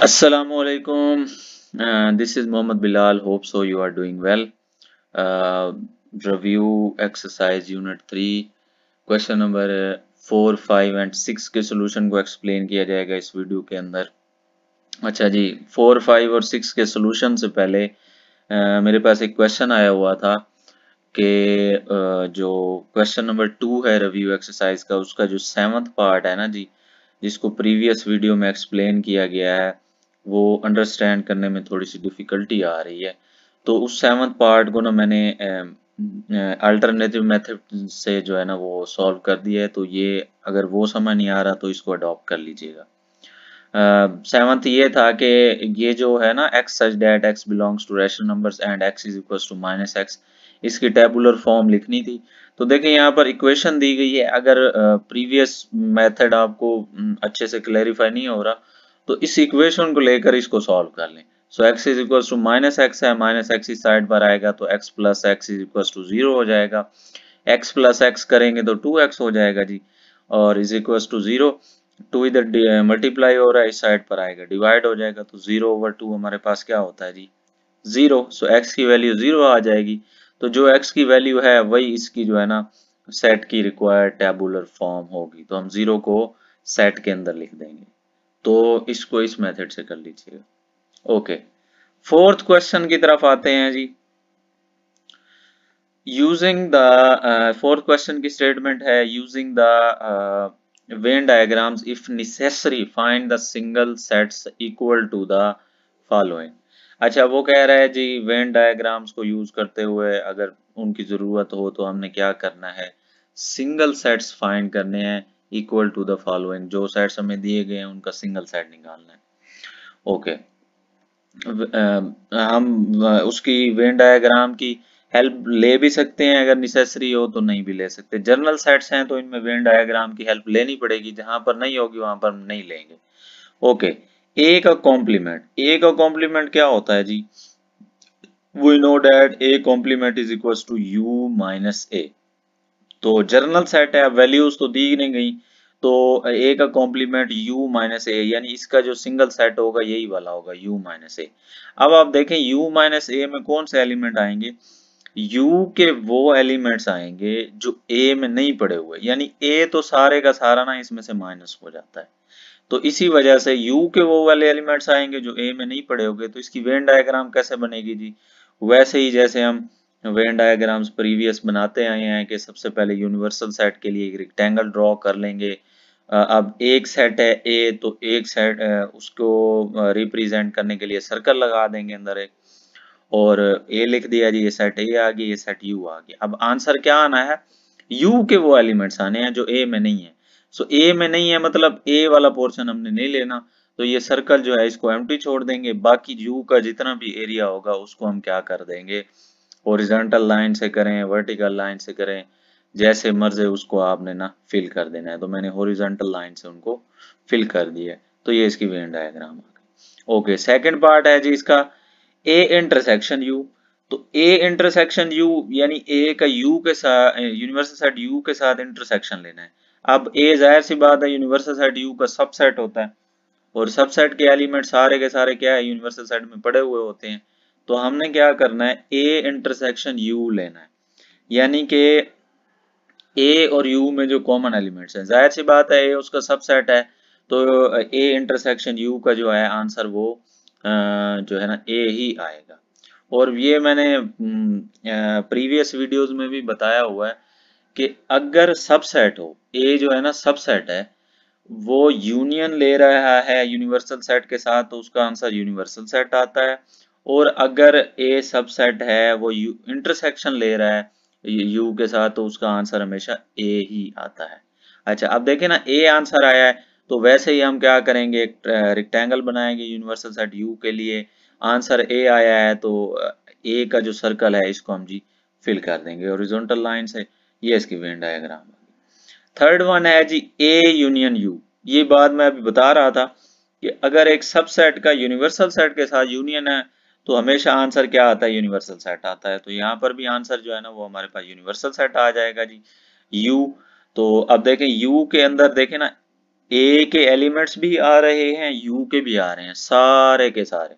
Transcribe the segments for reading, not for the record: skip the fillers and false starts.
Assalamualaikum. This is Mohammad Bilal. Hope so you are doing well. Uh, Review exercise unit 3 question number 4, 5 and 6 के solution को explain किया जाएगा इस video के अंदर। अच्छा जी, 4, 5 और 6 के सोल्यूशन से पहले मेरे पास एक क्वेश्चन आया हुआ था कि जो क्वेश्चन नंबर 2 है रिव्यू एक्सरसाइज का, उसका जो 7th पार्ट है ना जी, जिसको प्रीवियस वीडियो में एक्सप्लेन किया गया है, वो अंडरस्टैंड करने में थोड़ी सी डिफिकल्टी आ रही है। तो उस 7th पार्ट को ना मैंने अल्टरनेटिव मेथड से जो है ना वो सॉल्व कर दिया है। तो ये अगर वो समझ नहीं आ रहा तो इसको अडॉप्ट कर लीजिएगा। 7th ये था कि ये जो है ना x such that x belongs to rational numbers and x is equals to -x, इसकी टेबुलर फॉर्म लिखनी थी। तो देखें यहाँ पर इक्वेशन दी गई है। अगर प्रीवियस मेथड आपको अच्छे से क्लैरिफाई नहीं हो रहा तो इस इक्वेशन को लेकर इसको सॉल्व कर लें। So x is equals to -x है, -x इस साइड पर आएगा तो x plus x is equals to 0 हो जाएगा। x प्लस x करेंगे तो 2x हो जाएगा जी, और इज इक्वल्स टू 0। 2 इधर मल्टीप्लाई हो रहा है, इस साइड पर आएगा डिवाइड हो जाएगा, तो 0/2 हमारे पास क्या होता है जी, 0। सो x की वैल्यू 0 आ जाएगी। तो जो x की वैल्यू है वही इसकी जो है ना सेट की रिक्वायर्ड टेबुलर फॉर्म होगी। तो हम 0 को सेट के अंदर लिख देंगे। तो इसको इस मेथड से कर लीजिएगा। ओके, 4th क्वेश्चन की तरफ आते हैं जी। यूजिंग द 4th क्वेश्चन की स्टेटमेंट है, using the Venn diagrams if necessary find the single sets equal to the following. अच्छा, वो कह रहा है जी वेन डायग्राम्स को यूज करते हुए अगर उनकी जरूरत हो तो हमने क्या करना है, सिंगल सेट्स फाइंड करने हैं इक्वल टू द फॉलोइंग। जो सेट्स हमें दिए गए हैं उनका सिंगल सेट निकालना है। ओके, हम उसकी वेन डायग्राम की हेल्प ले भी सकते हैं, अगर नेसेसरी हो तो नहीं भी ले सकते। जनरल सेट्स हैं तो इनमें वेन डायग्राम की हेल्प लेनी पड़ेगी, जहां पर नहीं होगी वहां पर नहीं लेंगे। ओके, ए का कॉम्प्लीमेंट, ए का कॉम्प्लीमेंट क्या होता है जी, we know that A complement is equals to u minus A. तो जर्नल सेट है, वैल्यूज तो दी नहीं गई, तो ए का कॉम्प्लीमेंट u माइनस ए, यानी इसका जो सिंगल सेट होगा यही वाला होगा u माइनस ए। अब आप देखें u माइनस ए में कौन से एलिमेंट आएंगे, u के वो एलिमेंट्स आएंगे जो a में नहीं पड़े हुए, यानी a तो सारे का सारा ना इसमें से माइनस हो जाता है। तो इसी वजह से u के वो वाले एलिमेंट्स आएंगे जो a में नहीं पड़े होंगे। तो इसकी वेन डायग्राम कैसे बनेगी जी, वैसे ही जैसे हम वेन डायग्राम्स प्रीवियस बनाते आए हैं कि सबसे पहले यूनिवर्सल सेट के लिए एक रेक्टेंगल ड्रॉ कर लेंगे। अब एक सेट है ए, तो एक सेट उसको रिप्रेजेंट करने के लिए सर्कल लगा देंगे अंदर एक, और ए लिख दिया जी, ये सेट ए आ गया, ये सेट यू आ गया। अब आंसर क्या आना है, यू के वो एलिमेंट्स आने हैं जो ए में नहीं है। सो ए में नहीं है मतलब ए वाला पोर्शन हमने नहीं लेना, तो ये सर्कल जो है इसको एम्प्टी छोड़ देंगे। बाकी यू का जितना भी एरिया होगा उसको हम क्या कर देंगे, हॉरिजॉन्टल लाइन से करें, वर्टिकल लाइन से करें, जैसे मर्जी उसको आपने ना फिल कर देना है। तो मैंने हॉरिजॉन्टल लाइन से उनको फिल कर दिया है। तो ये इसकी वेन डायग्राम आ गई। ओके, सेकंड पार्ट है जी इसका, ए इंटरसेक्शन यू। तो ए इंटरसेक्शन यू यानी ए का यू के साथ, यूनिवर्सल सेट यू के साथ इंटरसेक्शन लेना है। अब ए जाहिर सी बात है यूनिवर्सल सेट यू का सबसेट होता है, और सबसेट के एलिमेंट सारे के सारे क्या है, यूनिवर्सल सेट में पड़े हुए होते हैं। तो हमने क्या करना है, ए इंटरसेक्शन यू लेना है, यानी कि ए और यू में जो कॉमन एलिमेंट्स हैं, जाहिर सी बात है ए उसका सबसेट है, तो ए इंटरसेक्शन यू का जो है आंसर वो जो है ना ए ही आएगा। और ये मैंने प्रीवियस वीडियोस में भी बताया हुआ है कि अगर सबसेट हो, ए जो है ना सबसेट है, वो यूनियन ले रहा है यूनिवर्सल सेट के साथ, तो उसका आंसर यूनिवर्सल सेट आता है। और अगर ए सबसेट है वो इंटरसेक्शन ले रहा है यू के साथ, तो उसका आंसर हमेशा ए ही आता है। अच्छा, अब देखें ना ए आंसर आया है, तो वैसे ही हम क्या करेंगे, एक रेक्टेंगल बनाएंगे यूनिवर्सल सेट यू के लिए। आंसर ए आया है तो ए का जो सर्कल है इसको हम जी फिल कर देंगे हॉरिजॉन्टल लाइन से। ये इसकी वेन डायग्राम। थर्ड वन है जी ए यूनियन यू। ये बात मैं अभी बता रहा था कि अगर एक सबसेट का यूनिवर्सल सेट के साथ यूनियन है तो हमेशा आंसर क्या आता है, यूनिवर्सल सेट आता है। तो यहाँ पर भी आंसर जो है ना वो हमारे पास यूनिवर्सल सेट आ जाएगा जी, यू। तो अब देखें यू के अंदर देखें ना, ए के एलिमेंट्स भी आ रहे हैं, यू के भी आ रहे हैं, सारे के सारे।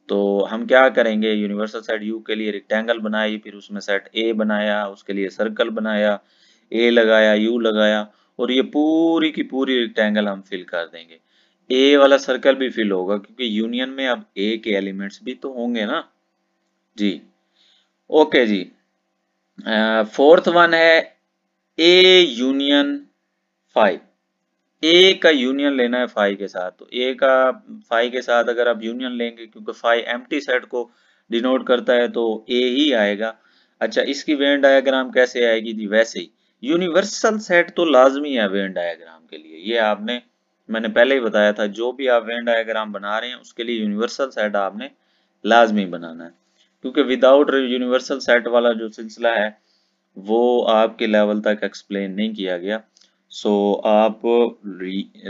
तो हम क्या करेंगे, यूनिवर्सल सेट यू के लिए रेक्टेंगल बनाई, फिर उसमें सेट ए बनाया, उसके लिए सर्कल बनाया, ए लगाया, यू लगाया, और ये पूरी की पूरी रेक्टेंगल हम फिल कर देंगे। ए वाला सर्कल भी फिल होगा क्योंकि यूनियन में अब ए के एलिमेंट्स भी तो होंगे ना जी। ओके जी। फोर्थ वन है ए यूनियन फाइव। ए का यूनियन लेना है फाई के साथ, तो ए का फाई के साथ अगर आप यूनियन लेंगे, क्योंकि फाई एम्प्टी सेट को डिनोट करता है तो ए ही आएगा। अच्छा, इसकी वेन डायग्राम कैसे आएगी जी, वैसे ही यूनिवर्सल सेट तो लाजमी है वेन डायग्राम के लिए, ये आपने मैंने पहले ही बताया था, जो भी आप वेन डायग्राम बना रहे हैं उसके लिए यूनिवर्सल सेट आपने लाजमी बनाना है, क्योंकि विदाउट यूनिवर्सल सेट वाला जो सिलसिला है वो आपके लेवल तक एक्सप्लेन नहीं किया गया। सो आप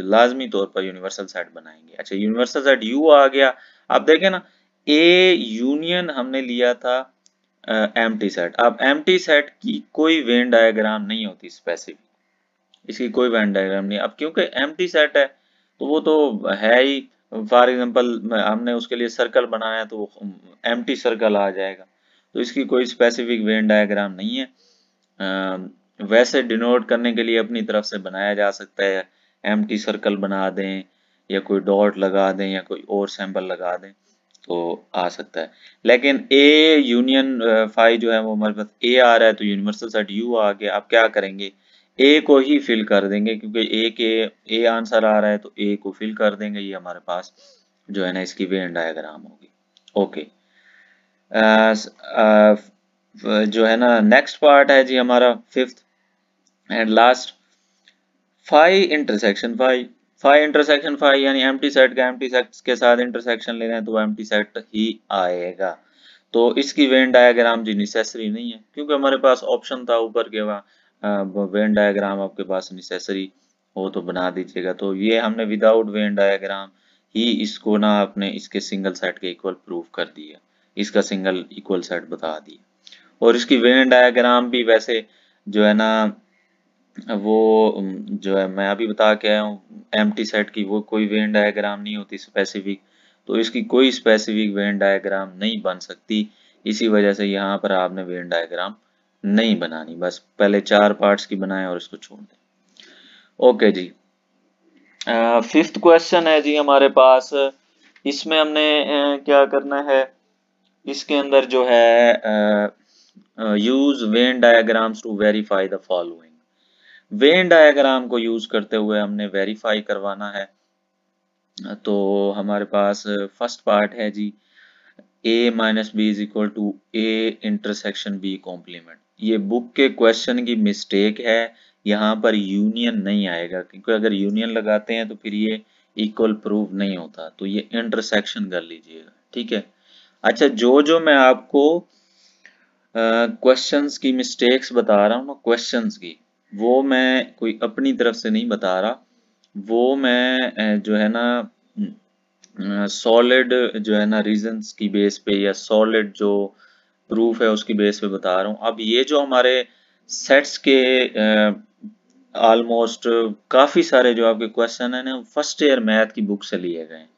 लाजमी तौर पर यूनिवर्सल सेट बनाएंगे। अच्छा, यूनिवर्सल सेट यू आ गया। आप देखें ना, ए यूनियन हमने लिया था एम्प्टी सेट। अब एम्प्टी सेट की कोई वेन डायग्राम नहीं होती स्पेसिफिक, इसकी कोई वेन डायग्राम नहीं। अब क्योंकि एम्प्टी सेट है तो वो तो है ही, फॉर एग्जांपल हमने उसके लिए सर्कल बनाया है तो एम्प्टी सर्कल आ जाएगा, तो इसकी कोई स्पेसिफिक वेन डायग्राम नहीं है। वैसे डिनोट करने के लिए अपनी तरफ से बनाया जा सकता है, एम्प्टी सर्कल बना दें या कोई डॉट लगा दें या कोई और सिंबल लगा दें तो आ सकता है। लेकिन ए यूनियन फाई जो है वो हमारे पास ए आ रहा है तो यूनिवर्सल सेट यू आ गया। आप क्या करेंगे, ए को ही फिल कर देंगे, क्योंकि ए आंसर आ रहा है तो ए को फिल कर देंगे। ये हमारे पास जो है ना इसकी वेन डायग्राम होगी। ओके, जो है ना नेक्स्ट पार्ट है जी हमारा fifth and last, phi intersection phi. Phi intersection phi यानी एम्प्टी सेट का एम्प्टी सेट के साथ इंटरसेक्शन ले रहे हैं तो एम्प्टी सेट ही आएगा। तो इसकी वेन डायग्राम जी नेसेसरी नहीं है, क्योंकि हमारे पास ऑप्शन था ऊपर के वहाँ वेन डायग्राम आपके पास नेसेसरी हो तो बना दीजिएगा। तो ये हमने विदाउट वेन डायग्राम ही इसको ना अपने इसके सिंगल सेट के इक्वल प्रूव कर दिया, इसका सिंगल इक्वल सेट बता दिया। और इसकी वेन डायग्राम भी वैसे जो है ना वो जो है मैं अभी बता के आया हूँ, एम्प्टी सेट की वो कोई वेन डायग्राम नहीं होती स्पेसिफिक, तो इसकी कोई स्पेसिफिक वेन डायग्राम नहीं बन सकती। इसी वजह से यहाँ पर आपने वेन डायग्राम नहीं बनानी, बस पहले 4 पार्ट्स की बनाए और इसको छोड़ दें। ओके जी। फिफ्थ क्वेश्चन है जी हमारे पास, इसमें हमने क्या करना है, इसके अंदर जो है use Venn diagrams to verify the following. Venn diagram को यूज करते हुए हमने वेरीफाई करवाना है। तो हमारे पास फर्स्ट पार्ट है जी, a minus B is equal to A intersection B complement. ये बुक के क्वेश्चन की मिस्टेक है, यहाँ पर यूनियन नहीं आएगा, क्योंकि अगर यूनियन लगाते हैं तो फिर ये इक्वल प्रूव नहीं होता, तो ये इंटरसेक्शन कर लीजिएगा, ठीक है। अच्छा, जो जो मैं आपको क्वेश्चंस की मिस्टेक्स बता रहा हूँ ना, क्वेश्चंस की, वो मैं कोई अपनी तरफ से नहीं बता रहा, वो मैं जो है ना सॉलिड जो है ना रीजंस की बेस पे या सॉलिड जो प्रूफ है उसकी बेस पे बता रहा हूँ। अब ये जो हमारे सेट्स के ऑलमोस्ट काफी सारे जो आपके क्वेश्चन है ना फर्स्ट ईयर मैथ की बुक से लिए गए हैं,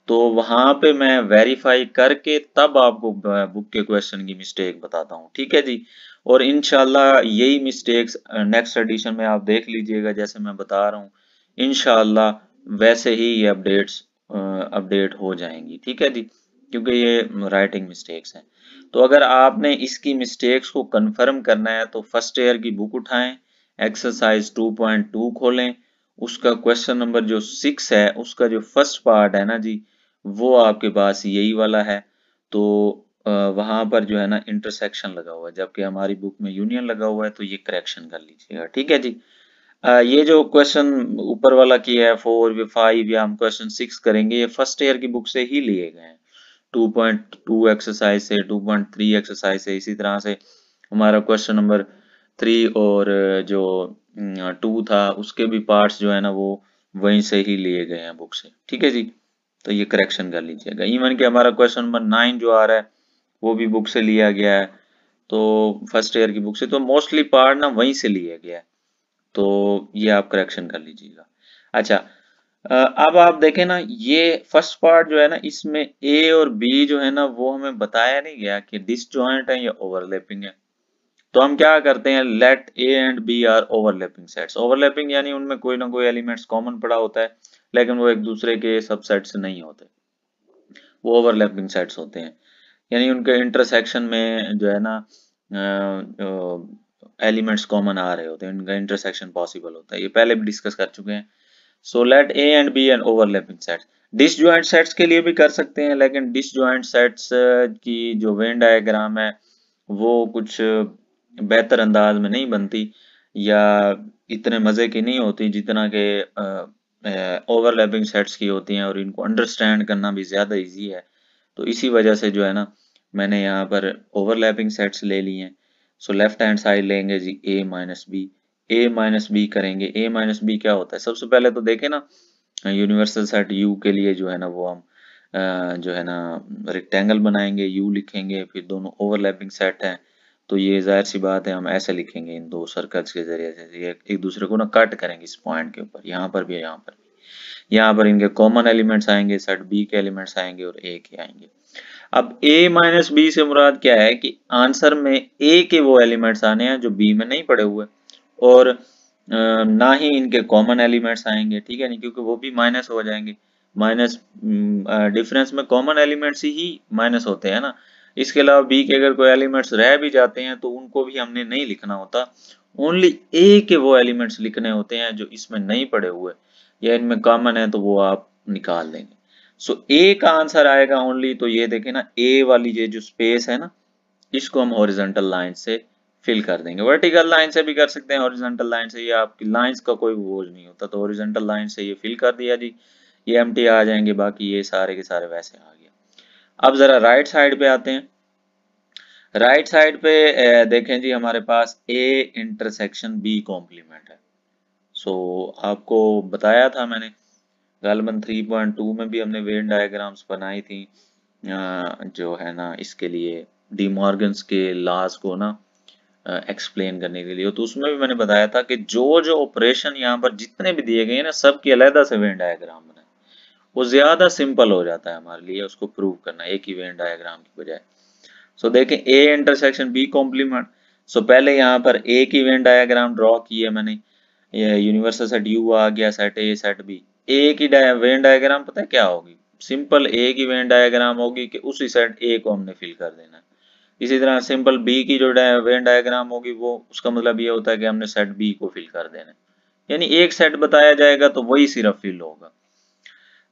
तो वहां पे मैं वेरीफाई करके तब आपको बुक के क्वेश्चन की मिस्टेक बताता हूँ, ठीक है जी। और इंशाल्लाह यही मिस्टेक्स नेक्स्ट एडिशन में आप देख लीजिएगा, जैसे मैं बता रहा हूँ इंशाल्लाह वैसे ही ये अपडेट हो जाएंगी, ठीक है जी, क्योंकि ये राइटिंग मिस्टेक्स हैं। तो अगर आपने इसकी मिस्टेक्स को कंफर्म करना है तो फर्स्ट ईयर की बुक उठाएं, एक्सरसाइज 2.2 खोलें, उसका क्वेश्चन नंबर जो 6 है उसका जो फर्स्ट पार्ट है ना जी, वो आपके पास यही वाला है। तो वहां पर जो है ना इंटरसेक्शन लगा हुआ है, जबकि हमारी बुक में यूनियन लगा हुआ है, तो ये करेक्शन कर लीजिएगा, ठीक है जी। ये जो क्वेश्चन ऊपर वाला किया है 4 या 5 या हम क्वेश्चन 6 करेंगे, ये फर्स्ट ईयर की बुक से ही लिए गए हैं, 2.2 एक्सरसाइज से, 2.3 एक्सरसाइज से। इसी तरह से हमारा क्वेश्चन नंबर 3 और जो 2 था उसके भी पार्ट्स जो है ना वो वहीं से ही लिए गए हैं बुक से, ठीक है जी। तो ये करेक्शन कर लीजिएगा। इवन कि हमारा क्वेश्चन नंबर 9 जो आ रहा है वो भी बुक से लिया गया है, तो फर्स्ट ईयर की बुक से, तो मोस्टली पार्ट ना वहीं से लिया गया है, तो ये आप करेक्शन कर लीजिएगा। अच्छा, अब आप देखें ना, ये फर्स्ट पार्ट जो है ना, इसमें ए और बी जो है ना वो हमें बताया नहीं गया कि डिसजॉइंट है या ओवरलैपिंग है। तो हम क्या करते हैं, let A and B are overlapping sets. Overlapping यानी उनमें कोई ना कोई एलिमेंट्स कॉमन पड़ा होता है, लेकिन वो एक दूसरे के सबसेट्स नहीं होते, वो ओवरलैपिंग सेट्स होते हैं। यानी उनके इंटरसेक्शन में जो है ना एलिमेंट्स कॉमन आ रहे होते हैं, उनका इंटरसेक्शन पॉसिबल होता है, ये पहले भी डिस्कस कर चुके हैं। So let A and B an overlapping sets. Disjoint sets के लिए भी कर सकते हैं, लेकिन डिसजॉइंट सेट्स की जो वेन डायग्राम है वो कुछ बेहतर अंदाज में नहीं बनती या इतने मजे की नहीं होती जितना के ओवरलैपिंग सेट्स की होती हैं, और इनको अंडरस्टैंड करना भी ज्यादा इजी है। तो इसी वजह से जो है ना मैंने यहाँ पर ओवरलैपिंग सेट्स ले लिए हैं। सो लेफ्ट हैंड साइड लेंगे जी ए माइनस बी, ए माइनस बी करेंगे। ए माइनस बी क्या होता है, सबसे पहले तो देखें ना, यूनिवर्सल सेट यू के लिए जो है ना वो हम जो है ना रेक्टेंगल बनाएंगे, यू लिखेंगे, फिर दोनों ओवरलैपिंग सेट हैं, तो ये जाहिर सी बात है हम ऐसे लिखेंगे इन दो सर्कल्स के जरिए से, ये एक दूसरे को ना कट करेंगे इस पॉइंट के ऊपर, यहाँ पर भी है, यहाँ पर भी। यहाँ पर इनके कॉमन एलिमेंट्स आएंगे, सेट बी के एलिमेंट्स आएंगे और ए के आएंगे। अब a माइनस बी से मुराद क्या है कि आंसर में a के वो एलिमेंट्स आने हैं जो b में नहीं पड़े हुए, और ना ही इनके कॉमन एलिमेंट्स आएंगे, ठीक है नहीं, क्योंकि वो भी माइनस हो जाएंगे। माइनस डिफरेंस में कॉमन एलिमेंट्स ही माइनस होते हैं ना। इसके अलावा b के अगर कोई एलिमेंट्स रह भी जाते हैं तो उनको भी हमने नहीं लिखना होता, ओनली a के वो एलिमेंट्स लिखने होते हैं जो इसमें नहीं पड़े हुए या इनमें कॉमन है, तो वो आप निकाल देंगे। सो ए का आंसर आएगा ओनली, तो ये देखें ना, ए वाली ये जो स्पेस है ना, इसको हम हॉरिजॉन्टल लाइन से फिल कर देंगे। वर्टिकल लाइन से भी कर सकते हैं, हॉरिजॉन्टल लाइन से, ये आपकी लाइंस का कोई बोझ नहीं होता, तो हॉरिजॉन्टल लाइन से ये फिल कर दिया जी, ये एम्प्टी आ जाएंगे, बाकी ये सारे के सारे वैसे आ गया। अब जरा राइट साइड पे आते हैं। राइट साइड पे देखें जी, हमारे पास ए इंटरसेक्शन बी कॉम्प्लीमेंट है। सो आपको बताया था मैंने, गालमन 3.2 में भी हमने वेन डायग्राम्स बनाई थी, जो है ना इसके लिए डी मॉर्गन्स के लॉज को ना एक्सप्लेन करने के लिए। तो उसमें भी मैंने बताया था कि जो जो ऑपरेशन यहाँ पर जितने भी दिए गए हैं ना, सबकी अलग से वेन डायग्राम बनाए, वो ज्यादा सिंपल हो जाता है हमारे लिए उसको प्रूव करना एक ही वेन डायग्राम की बजाय। सो देखें, ए इंटरसेक्शन बी कॉम्प्लीमेंट। सो पहले यहाँ पर ए की वेन डायग्राम ड्रॉ की है मैंने, यूनिवर्सल सेट यू आ गया, सेट ए सेट बी। ए की वेन डायग्राम पता है क्या होगी, सिंपल ए की वेन डायग्राम होगी कि उसी सेट ए को हमने फिल कर देना है। इसी तरह सिंपल बी की जो वेन डायग्राम होगी, वो उसका मतलब ये होता है कि हमने सेट बी को फिल कर देना है। यानी एक सेट बताया जाएगा तो वही सिर्फ फिल होगा।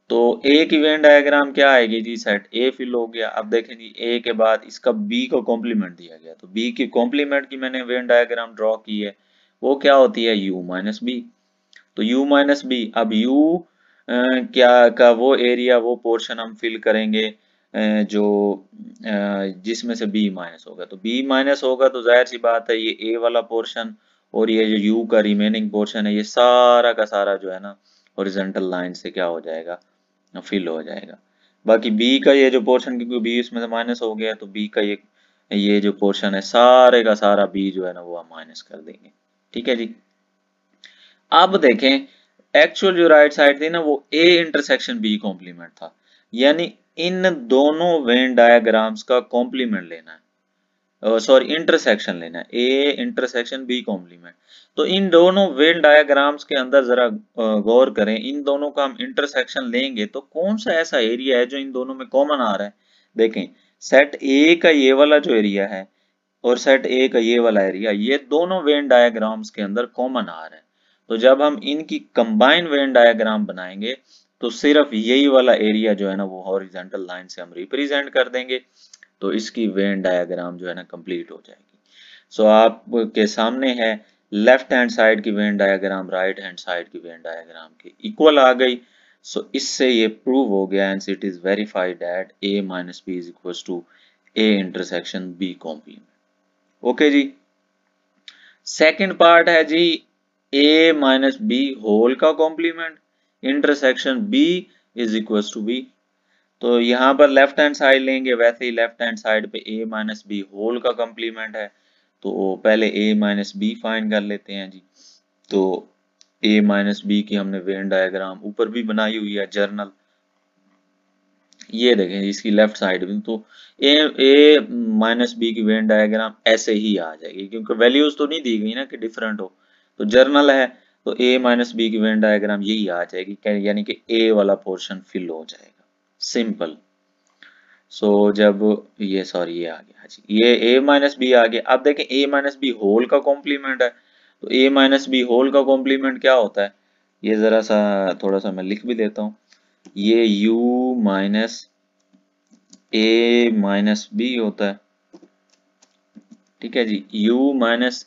तो ए की वेन डायग्राम क्या आएगी जी, सेट ए फिल हो गया। अब देखें जी, ए के बाद इसका बी को कॉम्प्लीमेंट दिया गया, तो बी की कॉम्प्लीमेंट की मैंने वेन डायग्राम ड्रॉ की है, वो क्या होती है, u माइनस बी। तो u माइनस बी, अब u क्या का वो एरिया, वो पोर्शन हम फिल करेंगे जो जिसमें से b माइनस होगा। तो b माइनस होगा तो जाहिर सी बात है ये a वाला पोर्शन और ये जो u का रिमेनिंग पोर्शन है, ये सारा का सारा जो है ना हॉरिजॉन्टल लाइन से क्या हो जाएगा, फिल हो जाएगा। बाकी b का ये जो पोर्शन, क्योंकि b इसमें से माइनस हो गया, तो b का ये जो पोर्शन है सारे का सारा b जो है ना वो हम माइनस कर देंगे। ठीक है जी। अब देखें, एक्चुअल जो राइट साइड थी ना वो ए इंटरसेक्शन बी कॉम्प्लीमेंट था, यानी इन दोनों वेन डायग्राम्स का कॉम्प्लीमेंट लेना है, सॉरी इंटरसेक्शन लेना है, ए इंटरसेक्शन बी कॉम्प्लीमेंट। तो इन दोनों वेन डायग्राम्स के अंदर जरा गौर करें, इन दोनों का हम इंटरसेक्शन लेंगे तो कौन सा ऐसा एरिया है जो इन दोनों में कॉमन आ रहा है। देखें, सेट ए का ये वाला जो एरिया है और सेट ए का ये वाला एरिया, ये दोनों वेन डायग्राम्स के अंदर कॉमन आ रहा है। तो जब हम इनकी कंबाइन वेन डायग्राम बनाएंगे तो सिर्फ यही वाला एरिया जो है ना वो हॉरिजॉन्टल लाइन से हम रिप्रेजेंट कर देंगे, तो इसकी वेन डायग्राम जो है ना कंप्लीट हो जाएगी। सो आपके सामने है लेफ्ट हैंड साइड की Venn diagram right hand side की वेन डायग्राम के इक्वल आ गई। सो इससे ये प्रूव हो गया and it is verified that a minus B is equal to a intersection b complement. Okay जी। सेकंड पार्ट है जी, a माइनस बी होल का complement intersection b is equal to b। तो यहाँ पर लेफ्ट हैंड साइड लेंगे, वैसे ही लेफ्ट हैंड साइड पे a माइनस बी होल का कॉम्प्लीमेंट है, तो पहले a माइनस बी फाइंड कर लेते हैं जी। तो ए माइनस बी की हमने वेन डायग्राम ऊपर भी बनाई हुई है जर्नल, ये देखें इसकी लेफ्ट साइड में, तो ए माइनस बी की वेन डायग्राम ऐसे ही आ जाएगी, क्योंकि वैल्यूज तो नहीं दी गई ना कि डिफरेंट हो, तो जर्नल है तो ए माइनस बी की वेन डायग्राम यही आ जाएगी, यानी कि ए वाला पोर्शन फिल हो जाएगा, सिंपल। सो जब ये सॉरी ये आ गया जी, ये ए माइनस बी आ गया। अब देखें ए माइनस बी होल का कॉम्प्लीमेंट है, तो ए माइनस बी होल का कॉम्प्लीमेंट क्या होता है, ये जरा सा थोड़ा सा मैं लिख भी देता हूँ, ये u माइनस ए माइनस बी होता है, ठीक है जी, u माइनस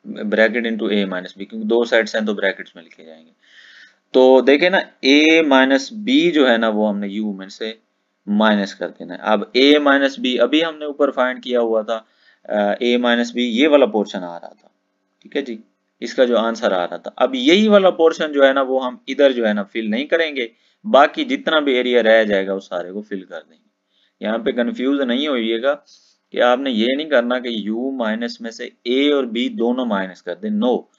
ब्रैकेट इंटू ए माइनस बी, क्योंकि दो साइड्स हैं तो ब्रैकेट्स में लिखे जाएंगे। तो देखें ना a माइनस बी जो है ना वो हमने u में से माइनस कर देना है। अब a माइनस बी अभी हमने ऊपर फाइंड किया हुआ था, a माइनस बी ये वाला पोर्शन आ रहा था, ठीक है जी, इसका जो आंसर आ रहा था। अब यही वाला पोर्शन जो है ना वो हम इधर जो है ना फिल नहीं करेंगे, बाकी जितना भी एरिया रह जाएगा उस सारे को फिल कर देंगे। यहाँ पे कंफ्यूज नहीं होइएगा कि आपने ये नहीं करना कि u माइनस में से a और b दोनों माइनस कर दें, नो,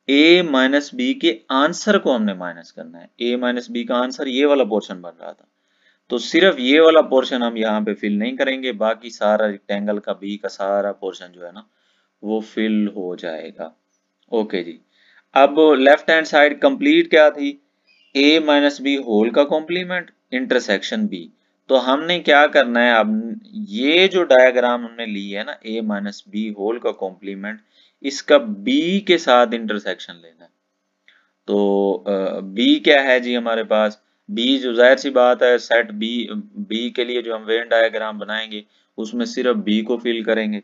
a माइनस बी के आंसर को हमने माइनस करना है। a माइनस बी का आंसर ये वाला पोर्शन बन रहा था, तो सिर्फ ये वाला पोर्शन हम यहाँ पे फिल नहीं करेंगे, बाकी सारा रेक्टेंगल का बी का सारा पोर्शन जो है ना वो फिल हो जाएगा। ओके जी, अब लेफ्ट हैंड साइड कंप्लीट क्या थी, a माइनस बी होल का कॉम्प्लीमेंट इंटरसेक्शन b। तो हमने क्या करना है, अब ये जो डायग्राम हमने ली है ना a माइनस बी होल का कॉम्प्लीमेंट, इसका b के साथ इंटरसेक्शन लेना है। तो b क्या है जी हमारे पास, b जो जाहिर सी बात है सेट b के लिए जो हम वेन डायग्राम बनाएंगे उसमें सिर्फ b को फिल करेंगे,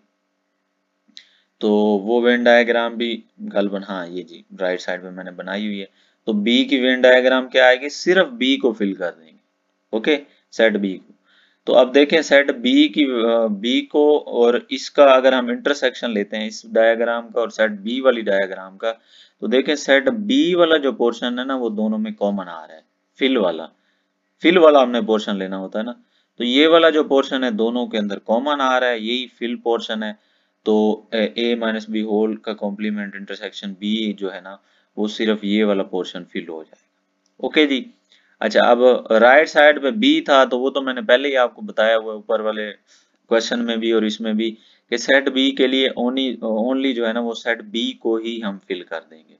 तो वो वेन डायग्राम भी गलबन, हाँ ये जी राइट साइड पे मैंने बनाई हुई है, तो बी की वेन डायग्राम क्या आएगी, सिर्फ बी को फिल कर देंगे, ओके, सेट बी को। तो अब देखें सेट बी की बी को और इसका अगर हम इंटरसेक्शन लेते हैं इस डायग्राम का और सेट बी वाली डायग्राम का, तो देखें सेट बी वाला जो पोर्शन है ना वो दोनों में कॉमन आ रहा है, फिल वाला हमने पोर्शन लेना होता है ना, तो ये वाला जो पोर्शन है दोनों के अंदर कॉमन आ रहा है, यही फिल पोर्शन है। तो a माइनस बी होल का कॉम्प्लीमेंट इंटरसेक्शन b जो है ना वो सिर्फ ये वाला पोर्शन फिल हो जाएगा, ओके जी। अच्छा, अब राइट साइड पे b था तो वो तो मैंने पहले ही आपको बताया हुआ है ऊपर वाले क्वेश्चन में भी और इसमें भी, कि सेट b के लिए ओनली जो है ना वो सेट b को ही हम फिल कर देंगे,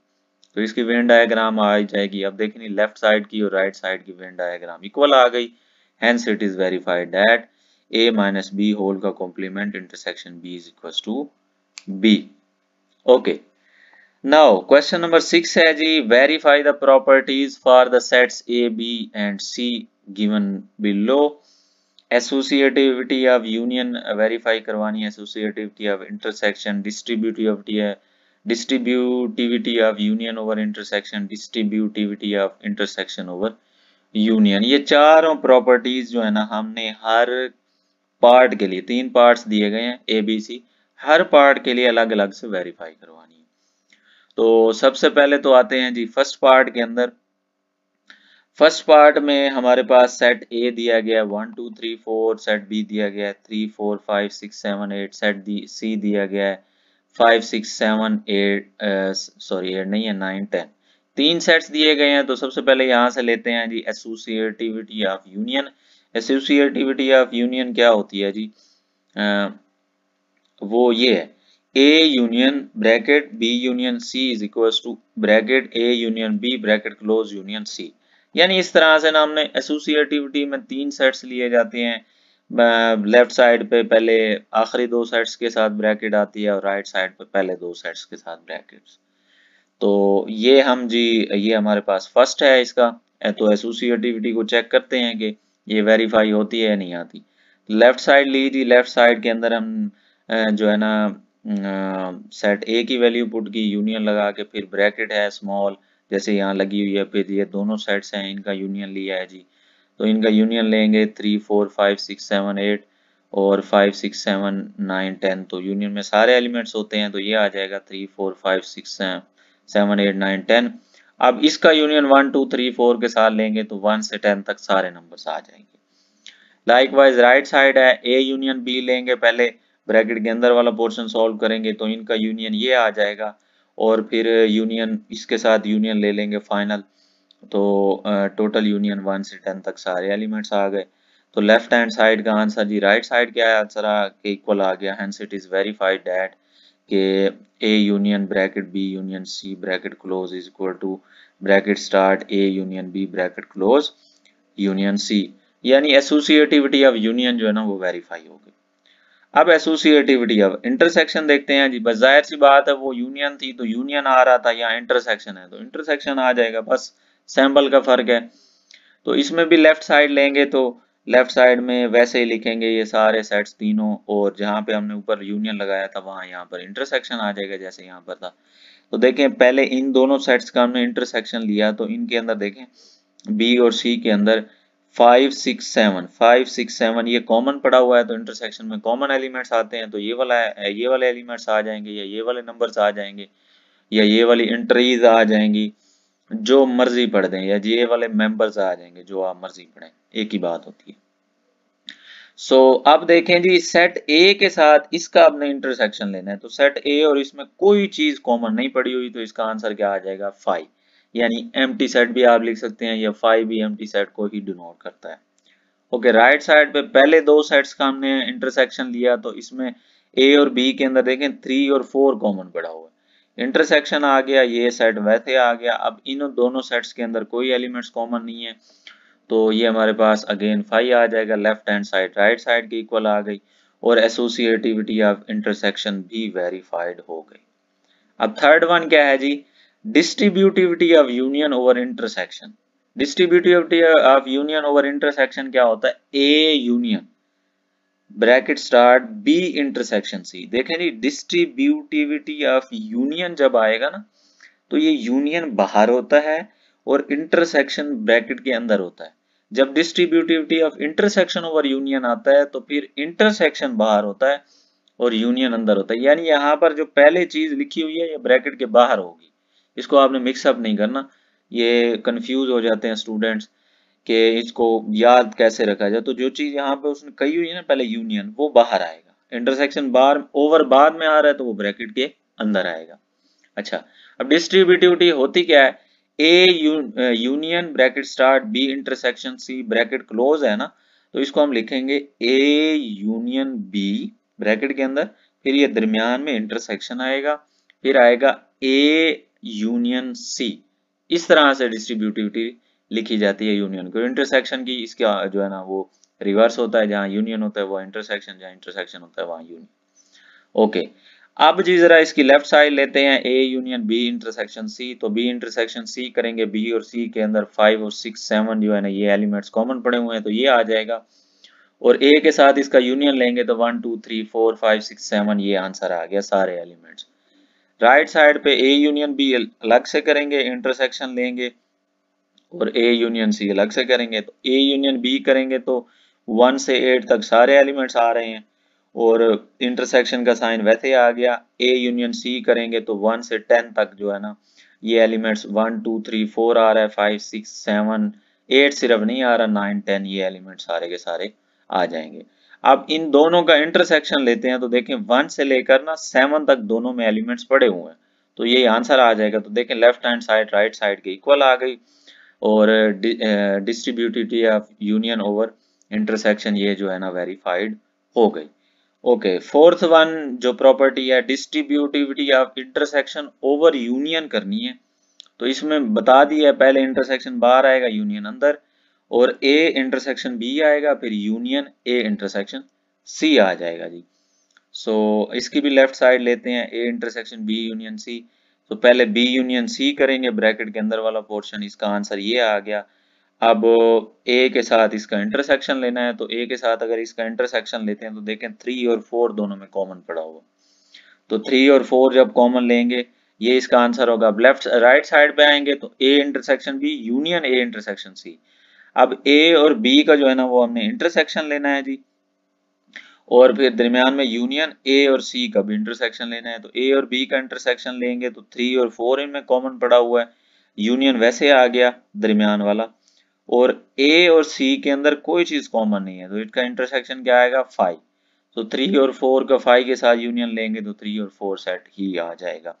तो इसकी वेन डायग्राम आ जाएगी। अब देखनी लेफ्ट साइड की और राइट साइड की वेन डायग्राम इक्वल आ गई, hence it is verified that a minus B whole का complement intersection b is equal to b। Okay, now question number 6 है जी, verify the properties for the sets a b and c given below. Associativity of union verify करवानी है, associativity of intersection, distributivity of union over intersection, distributivity of intersection over union. ये चारों properties जो है ना हमने हर पार्ट के लिए, तीन पार्ट्स दिए गए हैं A B C, her part के लिए अलग अलग से वेरीफाई करवानी है। तो सबसे पहले तो आते हैं जी फर्स्ट पार्ट के अंदर। फर्स्ट पार्ट में हमारे पास सेट ए दिया गया 1 2 3 4, सेट बी दिया गया है 3 4 5 6 7 8, सेट सी दिया गया है 5 6 7 8, सॉरी 8 नहीं है 9 10, तीन सेट्स दिए गए हैं। तो सबसे पहले यहाँ से लेते हैं जी associativity of union. Associativity of union क्या होती है जी, वो ये है A union bracket B union C is equal to bracket A union B bracket close union C. यानी इस तरह से ना हमने एसोसिएटिविटी में तीन सेट्स लिए जाते हैं, लेफ्ट साइड पे पहले आखिरी दो सेट्स के साथ ब्रैकेट आती है और राइट साइड पे पहले दो सेट्स के साथ ब्रैकेट्स। तो ये हम जी ये हमारे पास फर्स्ट है इसका, तो एसोसिएटिविटी को चेक करते हैं कि ये वेरीफाई होती है या नहीं आती। लेफ्ट साइड लीजिए, लेफ्ट साइड के अंदर हम जो है ना सेट ए की वैल्यू पुट की, यूनियन लगा के, फिर ब्रैकेट है स्मॉल जैसे यहाँ लगी हुई है, फिर ये दोनों सेट्स हैं इनका यूनियन लिया है जी, तो इनका यूनियन लेंगे 3 4 5 6 7 8 और 5 6 7 9 10, तो यूनियन में सारे एलिमेंट्स होते हैं, तो ये आ जाएगा 3 4 5 6 7 8 9 10। अब इसका यूनियन 1 2 3 4 के साथ लेंगे तो 1 से 10 तक सारे नंबर्स आ जाएंगे। लाइकवाइज राइट साइड है ए यूनियन बी लेंगे, पहले ब्रैकेट के अंदर वाला पोर्शन सॉल्व करेंगे तो इनका यूनियन ये आ जाएगा, और फिर यूनियन, इसके साथ यूनियन ले लेंगे फाइनल, तो टोटल यूनियन 1 से 10 तक सारे एलिमेंट्स आ गए। तो लेफ्ट हैंड साइड का आंसर जी, राइट साइड क्या है आंसर के इक्वल आ गया, hence it is verified that के A union bracket B union C bracket close is equal to bracket start A union B bracket close union C, यानी associativity of union जो है ना वो वेरीफाई हो गई। अब एसोसिएटिविटी ऑफ इंटरसेक्शन देखते हैं जी, बस जाहिर सी बात है वो यूनियन थी तो यूनियन आ रहा था, यहाँ इंटरसेक्शन है तो इंटरसेक्शन आ जाएगा, बस सैंपल का फर्क है। तो इसमें भी लेफ्ट साइड लेंगे तो लेफ्ट साइड में वैसे ही लिखेंगे ये सारे सेट्स तीनों, और जहां पे हमने ऊपर यूनियन लगाया था वहां यहाँ पर इंटरसेक्शन आ जाएगा जैसे यहाँ पर था। तो देखें पहले इन दोनों सेट्स का हमने इंटरसेक्शन लिया, तो इनके अंदर देखें बी और सी के अंदर 5 6 7 ये कॉमन पड़ा हुआ है, तो इंटरसेक्शन में कॉमन एलिमेंट्स आते हैं, तो ये वाले एलिमेंट्स आ जाएंगे, या ये वाले नंबर्स आ जाएंगे, या ये वाली एंट्रीज आ जाएंगी, जो मर्जी पढ़ दें, या ये वाले मेंबर्स आ जाएंगे जो आप मर्जी पढ़ें, एक ही बात होती है। सो अब देखें जी, सेट ए के साथ इसका आपने इंटरसेक्शन लेना है, तो सेट ए और इसमें कोई चीज कॉमन नहीं पड़ी हुई, तो इसका आंसर क्या आ जाएगा 5, यानी एम्प्टी सेट भी आप लिख सकते हैं, या 5 भी एम्प्टी सेट को ही डिनोट करता है। ओके, राइट साइड पे पहले दो सेट्स का हमने इंटरसेक्शन लिया, तो इसमें ए और बी के अंदर देखें 3 और 4 कॉमन पड़ा हुआ है, इंटरसेक्शन आ गया, ये सेट वैसे आ गया। अब इन दोनों सेट्स के अंदर कोई एलिमेंट्स कॉमन नहीं है, तो ये हमारे पास अगेन 5 आ जाएगा, left hand side right side के इक्वल आ गई, और एसोसिएटिविटी ऑफ इंटरसेक्शन भी वेरीफाइड हो गई। अब थर्ड वन क्या है जी, distributivity of union over intersection. Distributivity of union over intersection क्या होता है, A union bracket start B intersection C. देखें जी, डिस्ट्रीब्यूटिविटी ऑफ यूनियन जब आएगा ना, तो ये यूनियन बाहर होता है और इंटरसेक्शन ब्रैकेट के अंदर होता है। जब distributivity of intersection over union आता है तो फिर इंटरसेक्शन बाहर होता है और यूनियन अंदर होता है, यानी यहाँ पर जो पहले चीज लिखी हुई है ये ब्रैकेट के बाहर होगी, इसको आपने मिक्सअप नहीं करना, ये कंफ्यूज हो जाते हैं स्टूडेंट्स कि इसको याद कैसे रखा जाए। तो जो चीज यहाँ पे उसने कही हुई है ना पहले यूनियन, वो बाहर आएगा, इंटरसेक्शन बाहर ओवर बाद में आ रहा है तो वो ब्रैकेट के अंदर आएगा। अच्छा, अब डिस्ट्रीब्यूटिविटी होती क्या है, A union bracket start B intersection C bracket close है ना, तो इसको हम लिखेंगे ए यूनियन बी ब्रैकेट के अंदर, फिर ये दरमियान में इंटरसेक्शन आएगा, फिर आएगा ए यूनियन सी। इस तरह से डिस्ट्रीब्यूटिविटी लिखी जाती है यूनियन को। इंटरसेक्शन की इसका जो है ना वो रिवर्स होता है, जहां यूनियन होता है वो इंटरसेक्शन, जहां इंटरसेक्शन होता है वहां यूनियन। ओके, अब जी जरा इसकी लेफ्ट साइड लेते हैं, A union B intersection C, तो बी इंटरसेक्शन सी करेंगे, बी और सी के अंदर 5 और 6 7 जो है ना ये एलिमेंट्स कॉमन पड़े हुए हैं, तो ये आ जाएगा, और ए के साथ इसका यूनियन लेंगे तो 1 2 3 4 5 6 7 ये आंसर आ गया सारे एलिमेंट्स। राइट साइड पे ए यूनियन बी अलग से करेंगे, इंटरसेक्शन लेंगे, और ए यूनियन सी अलग से करेंगे, तो ए यूनियन बी करेंगे तो 1 से 8 तक सारे एलिमेंट्स आ रहे हैं, और इंटरसेक्शन का साइन वैसे आ गया। ए यूनियन सी करेंगे तो 1 से 10 तक जो है ना ये एलिमेंट्स 1 2 3 4 आ रहा है, 5 6 7 8 सिर्फ नहीं आ रहा, 9 10 ये एलिमेंट्स सारे के सारे आ जाएंगे। अब इन दोनों का इंटरसेक्शन लेते हैं, तो देखें 1 से लेकर ना 7 तक दोनों में एलिमेंट्स पड़े हुए हैं, तो ये आंसर आ जाएगा। तो देखें left hand side right side के इक्वल आ गई, और distributivity of union over intersection ये जो है ना वेरीफाइड हो गई। ओके, फोर्थ वन जो प्रॉपर्टी है distributivity of intersection over union करनी है, तो इसमें बता दिया है पहले इंटरसेक्शन बाहर आएगा यूनियन अंदर, और ए इंटरसेक्शन बी आएगा, फिर यूनियन ए इंटरसेक्शन सी आ जाएगा जी। सो इसकी भी लेफ्ट साइड लेते हैं, A intersection B union C, तो पहले बी यूनियन सी करेंगे ब्रैकेट के अंदर वाला पोर्शन, इसका आंसर ये आ गया। अब ए के साथ इसका इंटरसेक्शन लेना है, तो ए के साथ अगर इसका इंटरसेक्शन लेते हैं तो देखें 3 और 4 दोनों में कॉमन पड़ा हुआ, तो 3 और 4 जब कॉमन लेंगे ये इसका आंसर होगा। अब लेफ्ट राइट साइड पे आएंगे तो A intersection B union A intersection C. अब ए और बी का जो है ना वो हमने इंटरसेक्शन लेना है जी, और फिर दरमियान में यूनियन ए और सी का भी इंटरसेक्शन लेना है, तो ए और बी का इंटरसेक्शन लेंगे तो 3 और 4 इनमें कॉमन पड़ा हुआ है, यूनियन वैसे आ गया दरमियान वाला, और ए और सी के अंदर कोई चीज कॉमन नहीं है, तो इसका इंटरसेक्शन क्या आएगा 5, तो 3 और 4 का 5 के साथ यूनियन लेंगे तो 3 और 4 सेट ही आ जाएगा।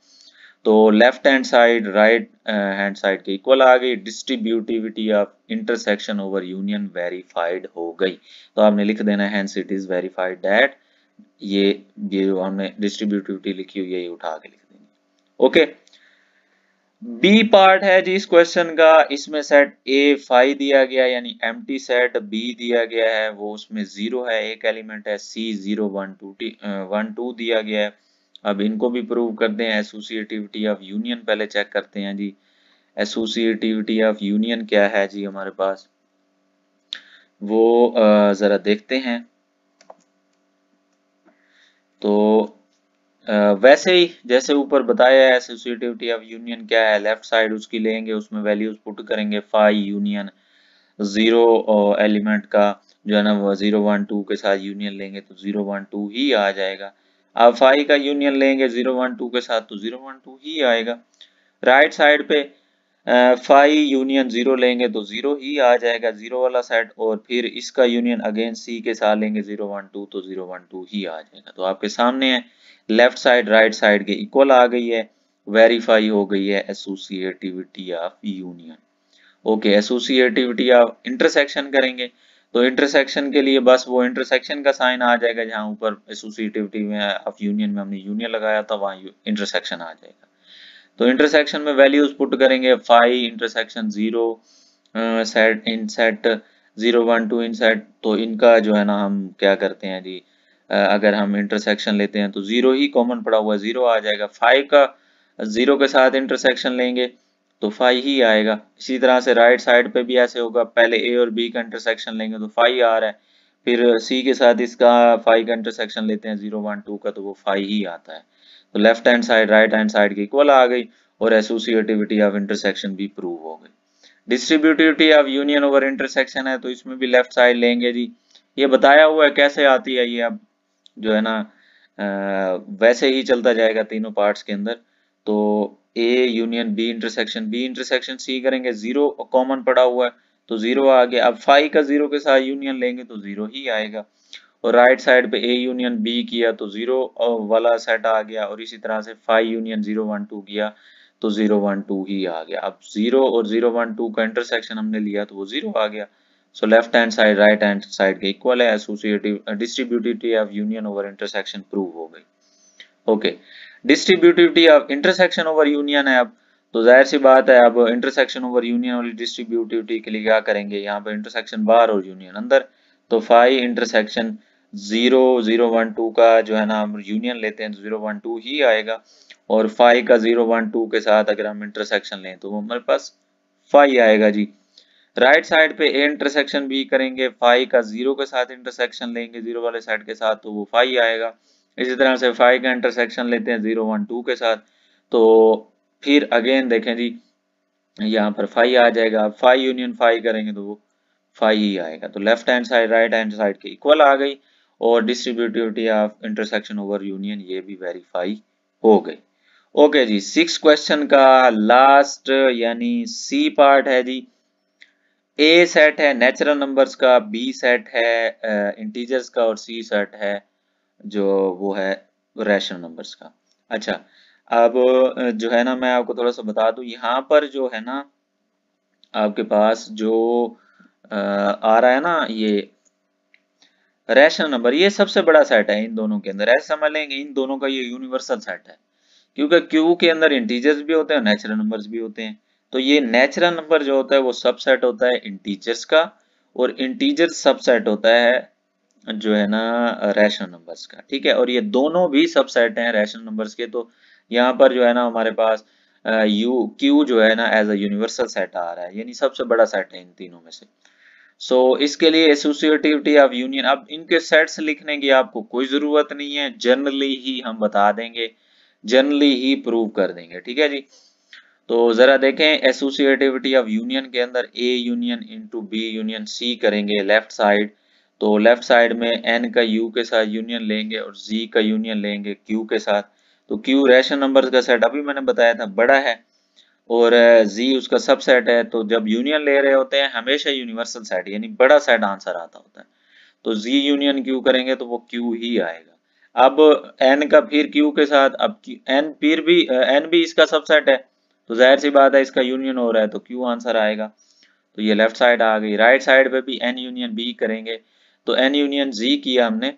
तो left hand side right hand side के इक्वल आ गई। Distributivity of intersection over union verified हो गई। तो आपने लिख देना है hence it is verified that, ये जो हमने डिस्ट्रीब्यूटिविटी लिखी हुई है ये उठा के लिख देंगे। ओके, बी पार्ट है जी इस क्वेश्चन का, इसमें सेट ए 5 दिया गया यानी एम्प्टी सेट, बी दिया गया है वो उसमें 0 है, एक एलिमेंट है, सी 0 1 2 दिया गया है। अब इनको भी प्रूव करते हैं। एसोसिएटिविटी ऑफ यूनियन पहले चेक करते हैं जी। एसोसिएटिविटी ऑफ यूनियन क्या है जी हमारे पास, वो जरा देखते हैं। तो वैसे ही जैसे ऊपर बताया है, एसोसिएटिविटी ऑफ यूनियन क्या है, लेफ्ट साइड उसकी लेंगे, उसमें वैल्यूज पुट करेंगे, फाई यूनियन 0 एलिमेंट का जो है ना वो 0 1 2 के साथ यूनियन लेंगे तो 0 1 2 ही आ जाएगा। अब फाई का यूनियन लेंगे 0 1 2 के साथ तो 0 1 2 ही आएगा। राइट साइड पे फाई यूनियन 0 लेंगे तो 0 ही आ जाएगा, 0 वाला सेट, और फिर इसका यूनियन अगेन सी के साथ लेंगे 0 1 2 तो 0 1 2 ही आ जाएगा। तो आपके सामने है, लेफ्ट साइड राइट साइड के इक्वल आ गई है, वेरीफाई हो गई है associativity of union. Okay, associativity of intersection करेंगे तो इंटरसेक्शन के लिए बस वो इंटरसेक्शन का साइन आ जाएगा, जहां ऊपर एसोसिएटिविटी में ऑफ यूनियन में हमने यूनियन लगाया था वहां इंटरसेक्शन आ जाएगा। तो इंटरसेक्शन में वैल्यूज पुट करेंगे, फाई इंटरसेक्शन 0 सेट इन सेट 0 1 2 इन सेट, तो इनका जो है ना हम क्या करते हैं जी, अगर हम इंटरसेक्शन लेते हैं तो 0 ही कॉमन पड़ा हुआ है, 0 आ जाएगा। 5 का 0 के साथ इंटरसेक्शन लेंगे तो 5 ही आएगा। इसी तरह से राइट साइड पे भी ऐसे होगा, पहले ए और बी का इंटरसेक्शन लेंगे तो 5 आ रहा है, फिर सी के साथ इसका 5 का इंटरसेक्शन लेते हैं 0 1 2 का तो वो 5 ही आता है। तो left hand side right hand side की इक्वल आ गई और एसोसिएटिविटी ऑफ इंटरसेक्शन भी प्रूव हो गई। Distributivity of union over intersection है तो इसमें भी लेफ्ट साइड लेंगे जी, ये बताया हुआ है कैसे आती है, ये अब जो है ना वैसे ही चलता जाएगा तीनों पार्ट्स के अंदर। तो A union B intersection C करेंगे, 0 कॉमन पड़ा हुआ है तो 0 आ गया। अब 5 का 0 के साथ यूनियन लेंगे तो 0 ही आएगा, और राइट साइड पे ए यूनियन बी किया तो 0 वाला सेट आ गया, और इसी तरह से 5 यूनियन 0 1 2 किया तो 0 1 2 ही आ गया। अब 0 और 0 1 2 का इंटरसेक्शन हमने लिया तो वो 0 आ गया। So left hand side right hand side के इक्वल है, associative distributivity of union over intersection prove हो गई। Okay, distributivity of intersection over union है अब, तो जाहिर सी बात है अब इंटरसेक्शन ओवर यूनियन वाली डिस्ट्रीब्यूटिविटी के लिए क्या करेंगे, यहाँ पे इंटरसेक्शन बाहर और यूनियन अंदर, तो 5 इंटरसेक्शन 0 0 1 2 का जो है ना हम यूनियन लेते हैं तो 0 1 2 ही आएगा, और 5 का 0 1 2 के साथ अगर हम इंटरसेक्शन लें तो हमारे पास 5 आएगा जी। राइट साइड पे ए इंटरसेक्शन बी करेंगे, 5 का 0 के साथ इंटरसेक्शन लेंगे 0 वाले साइड के साथ तो वो 5 आएगा। इसी तरह से 5 का इंटरसेक्शन लेते हैं 0 1 2 के साथ, तो फिर अगेन देखें जी यहाँ पर 5 आ जाएगा। 5 यूनियन 5 करेंगे तो वो 5 ही आएगा। तो left hand side right hand side के इक्वल आ गई, और distributivity of intersection over union ये भी वेरीफाई हो गई। ओके जी, 6 क्वेश्चन का लास्ट यानी सी पार्ट है जी। ए सेट है नेचुरल नंबर्स का, बी सेट है इंटीजर्स का, और सी सेट है जो वो है रैशनल नंबर्स का। अच्छा, अब जो है ना मैं आपको थोड़ा सा बता दूं, यहाँ पर जो है ना आपके पास जो आ रहा है ना ये रैशनल नंबर, ये सबसे बड़ा सेट है इन दोनों के अंदर। ऐसे समझ लेंगे इन दोनों का ये यूनिवर्सल सेट है, क्योंकि क्यू के अंदर इंटीजर्स भी होते हैं और नेचुरल नंबर्स भी होते हैं। तो ये नेचुरल नंबर जो होता है वो सबसेट होता है इंटीजर्स का, और इंटीजर सबसेट होता है जो है ना रैशनल नंबर्स का। ठीक है, और ये दोनों भी सबसेट हैं रैशनल नंबर्स के। तो यहाँ पर जो है ना हमारे पास यू क्यू जो है ना एज अ यूनिवर्सल सेट आ रहा है, यानी सबसे बड़ा सेट है इन तीनों में से। सो इसके लिए एसोसिएटिविटी ऑफ यूनियन, अब इनके सेट्स लिखने की आपको कोई जरूरत नहीं है, जनरली ही हम बता देंगे, जनरली ही प्रूव कर देंगे। ठीक है जी, तो जरा देखें एसोसिएटिविटी ऑफ यूनियन के अंदर A union into B union C करेंगे लेफ्ट साइड, तो लेफ्ट साइड में एन का यू के साथ यूनियन लेंगे और जी का यूनियन लेंगे क्यू के साथ। तो क्यू रैशनल नंबर्स का सेट अभी मैंने बताया था बड़ा है, और जी उसका सबसेट है, तो जब यूनियन ले रहे होते हैं हमेशा यूनिवर्सल सेट यानी बड़ा सेट आंसर आता होता है। तो जी यूनियन क्यू करेंगे तो वो क्यू ही आएगा। अब n का फिर q के साथ, अब n फिर भी n भी इसका सबसेट है, तो जाहिर सी बात है इसका यूनियन हो रहा है, तो q आंसर आएगा। तो ये लेफ्ट साइड आ गई। राइट साइड पे भी n यूनियन b करेंगे, तो n यूनियन z किया हमने,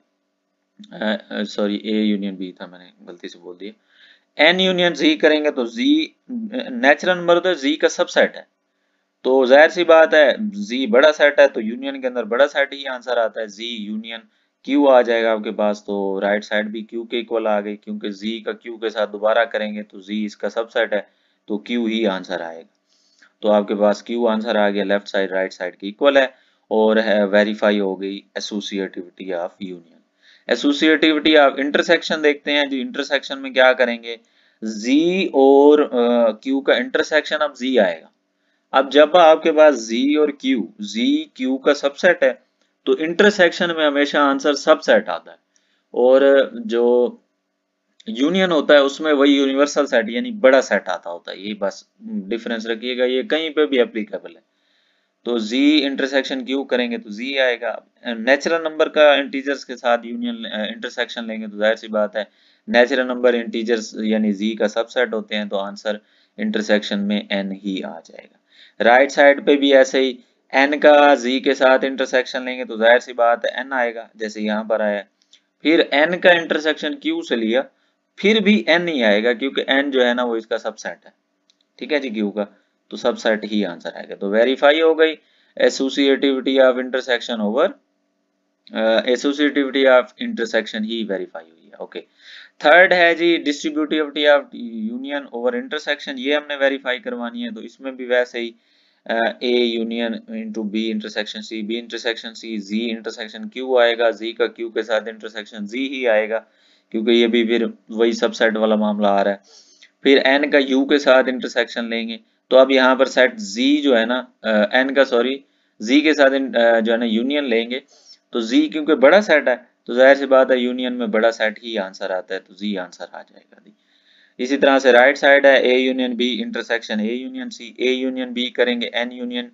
सॉरी a यूनियन b था, मैंने गलती से बोल दिया। n यूनियन z करेंगे तो z नेचुरल नंबर होता है, z का सबसेट है, तो जाहिर सी बात है z बड़ा सेट है, तो यूनियन के अंदर बड़ा सेट ही आंसर आता है, z यूनियन q आ जाएगा आपके पास। तो राइट साइड भी q के इक्वल आ गई, क्योंकि z का q के साथ दोबारा करेंगे तो z इसका सबसेट है, तो q ही आंसर आएगा। तो आपके पास q आंसर आ गया, लेफ्ट साइड राइट साइड के इक्वल है, और वेरीफाई हो गई associativity of union. Associativity of intersection देखते हैं जी। इंटरसेक्शन में क्या करेंगे, z और q का इंटरसेक्शन, अब z आएगा। अब जब आपके पास z और z q का सबसेट है, तो इंटरसेक्शन में हमेशा आंसर सबसेट आता है, और जो यूनियन होता है उसमें वही यूनिवर्सल सेट यानी बड़ा सेट आता होता है। ये बस डिफरेंस रखिएगा, ये कहीं पे भी एप्लीकेबल है। तो z इंटरसेक्शन q करेंगे तो z आएगा। नेचुरल नंबर का इंटीजर्स के साथ यूनियन इंटरसेक्शन लेंगे तो जाहिर सी बात है नेचुरल नंबर इंटीजर्स यानी z का सबसेट होते हैं, तो आंसर इंटरसेक्शन में n ही आ जाएगा। राइट साइड पे भी ऐसे ही n का z के साथ इंटरसेक्शन लेंगे तो जाहिर सी बात है n आएगा, जैसे यहाँ पर आया। फिर n का इंटरसेक्शन q से लिया, फिर भी n ही आएगा, क्योंकि n जो है ना वो इसका सबसेट है, ठीक है जी, q का, तो सबसेट ही आंसर आएगा। तो वेरीफाई हो गई associativity of intersection over, associativity of intersection ही वेरीफाई हुई है। ओके, थर्ड है जी distributivity of union over intersection, ये हमने वेरीफाई करवानी है। तो इसमें भी वैसे ही A union into B intersection C, B intersection C, G intersection Q आएगा, जी का क्यू के साथ इंटरसेक्शन जी ही आएगा, क्योंकि ये भी फिर वही सबसेट वाला मामला आ रहा है। फिर एन का यू के साथ इंटरसेक्शन लेंगे, तो अब यहाँ पर सेट जी जो है ना, एन का सॉरी जी के साथ जो है ना यूनियन लेंगे, तो जी क्योंकि बड़ा सेट है, तो जाहिर सी बात है यूनियन में बड़ा सेट ही आंसर आता है, तो जी आंसर आ जाएगा जी। इसी तरह से राइट साइड है A union B intersection A union C, A union B करेंगे, एन यूनियन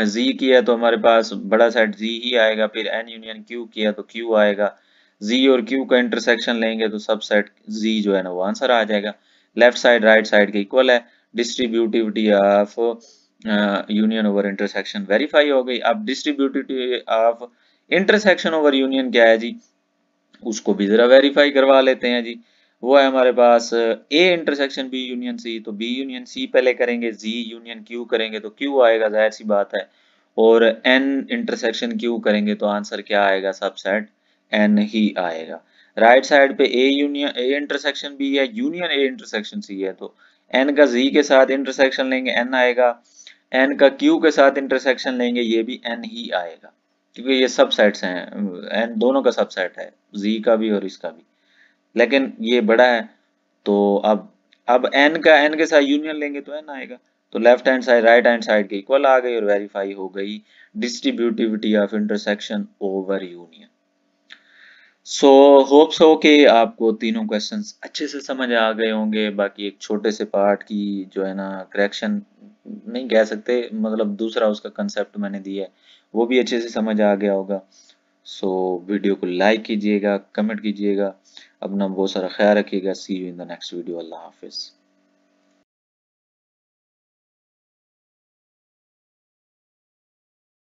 जी किया तो हमारे पास बड़ा सेट जी ही आएगा, फिर एन यूनियन क्यू किया तो क्यू आएगा, जी और क्यू का इंटरसेक्शन लेंगे तो सब सेट जी जो है ना वो आंसर आ जाएगा। लेफ्ट साइड राइट साइड के इक्वल है, distributivity of union over intersection verify हो गई। अब distributivity of intersection over union क्या है जी, उसको भी जरा वेरीफाई करवा लेते हैं जी। वो है हमारे पास A intersection B union C, तो बी यूनियन सी पहले करेंगे, जी यूनियन क्यू करेंगे तो क्यू आएगा, जाहिर सी बात है, और एन इंटरसेक्शन क्यू करेंगे तो आंसर क्या आएगा, सबसेट एन ही आएगा। राइट साइड पे A union A intersection B है, यूनियन ए इंटरसेक्शन सी है, तो एन का जी के साथ इंटरसेक्शन लेंगे एन आएगा, एन का क्यू के साथ इंटरसेक्शन लेंगे ये भी एन ही आएगा, क्योंकि ये सब सेट्स हैं, एन दोनों का सबसेट है, जी का भी और इसका भी, लेकिन ये बड़ा है। तो अब एन का एन के साथ यूनियन लेंगे तो एन आएगा, तो left hand side right hand side के इक्वल आ गई और वेरीफाई हो गई distributivity of intersection over union. So hope so कि आपको तीनों क्वेश्चंस अच्छे से समझ आ गए होंगे। बाकी एक छोटे से पार्ट की जो है ना करेक्शन नहीं कह सकते, मतलब दूसरा उसका कंसेप्ट मैंने दिया है, वो भी अच्छे से समझ आ गया होगा। सो वीडियो को लाइक कीजिएगा, कमेंट कीजिएगा, अपना बहुत सारा ख्याल रखिएगा। See you in the next video. अल्लाह हाफिज।